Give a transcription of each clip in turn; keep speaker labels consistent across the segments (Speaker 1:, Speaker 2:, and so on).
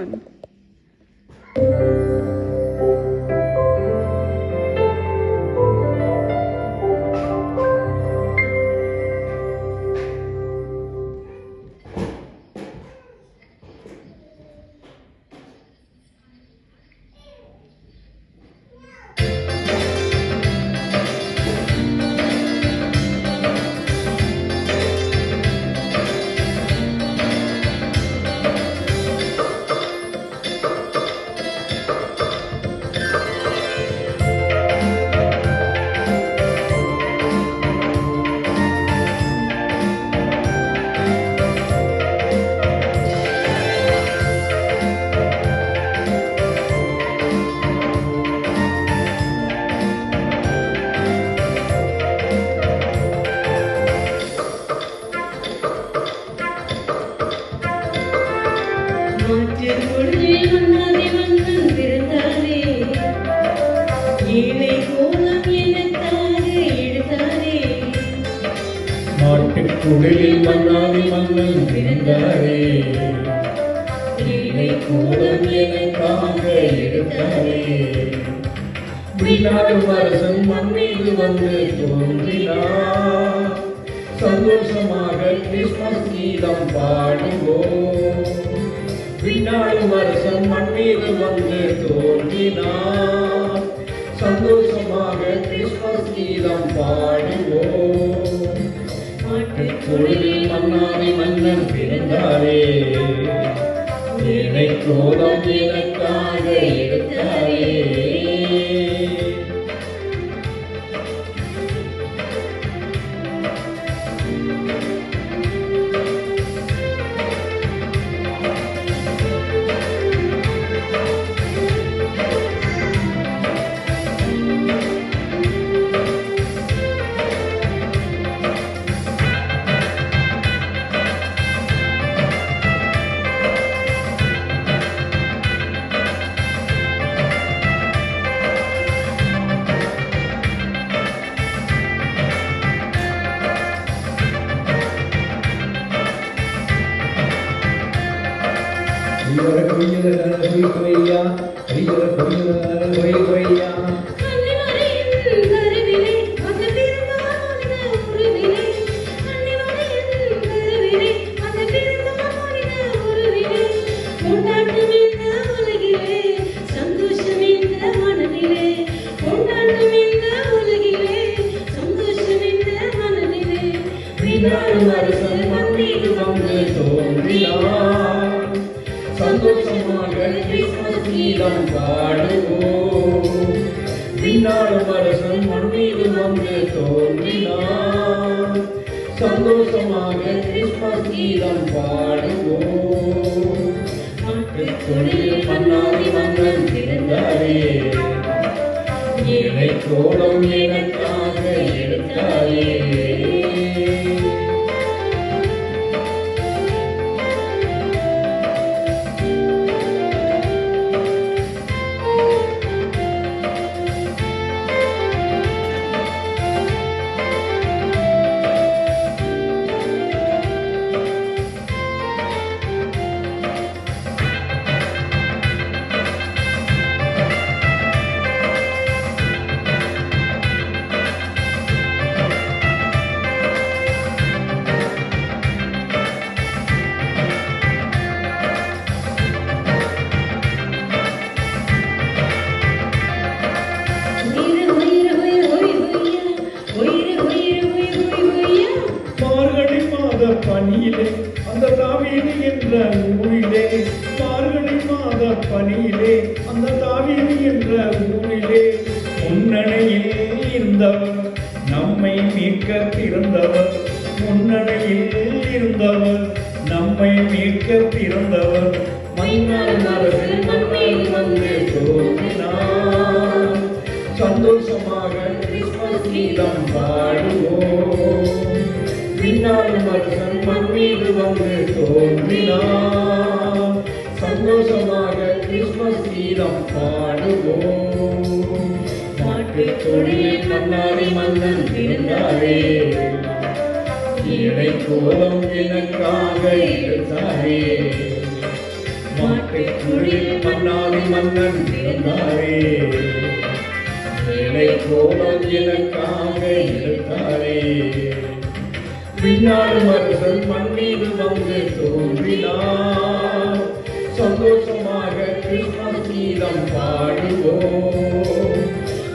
Speaker 1: everyone.
Speaker 2: மாட்டுக்குடலில் மன்னாதி மன்னன் பிறந்தாரே, ஏழை கோலம் எனக்காக எடுத்தாரே. விண்ணாடும் அரசன் மண் மீது வந்து தோன்றினார், சந்தோஷமாக கிறிஸ்மஸ் கீதம் பாடுவோம். விண்ணாடும் அரசன் மண் மீது வந்து தோன்றினார், சந்தோஷமாக கிறிஸ்மஸ் கீதம் பாடுவோம். மாட்டுக்குடலில் மன்னாதி மன்னன் பிறந்தாரே, ஏழை கோலம் எனக்காக எடுத்தாரே. சந்தோஷமாக கிறிஸ்மஸ் கீதம் பாடுவோம். விண்ணாடும் அரசன் மண் மீது வந்து தோன்றினார், சந்தோஷமாக கிறிஸ்மஸ் கீதம் பாடுவோம். மாட்டுக்குடலில் மன்னாதி மன்னன் பிறந்தாரே, ஏழை கோலம் எனக்காக எடுத்தாரே. பணியிலே அந்த தாவீது என்ற ஊரிலே, மார்கழி மாத பணியிலே அந்த தாவீது என்ற ஊரிலே, முன்னணியில் இருந்தவர் நம்மை மீட்க பிறந்தவர். முன்னணியில் இருந்தவர் நம்மை மீட்க பிறந்தவர். மன்னாடும் அரசன் மண்ணில் வந்து தோன்றினார், சந்தோஷமாக கிறிஸ்மஸ் கீதம் பாடுவோம். விண்ணாடும் அரசன் மண் மீது வந்து தோன்றினார், சந்தோஷமாக கிறிஸ்மஸ் கீதம் பாடுவோம். மாட்டுக்குடலில் மன்னாதி மன்னன் பிறந்தாரே, ஏழை கோலம் எனக்காக எடுத்தாரே. மாட்டு மாட்டுக்குழில் மன்னாதி மன்னன் பிறந்தாரே. ஏழை கோலம் எனக்காக எடுத்தாரே. விஞ்ஞானம் அரசன் மண் மீது வந்து தோன்றினார். சந்தோஷமாக கிறிஸ்மஸ் கீதம் பாடுவோம்.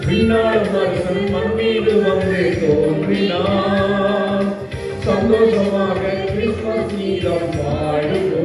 Speaker 2: விஞ்ஞானம் அரசன் மண் மீது வந்து தோன்றினார். சந்தோஷமாக கிறிஸ்மஸ் கீதம் பாடுவோம்.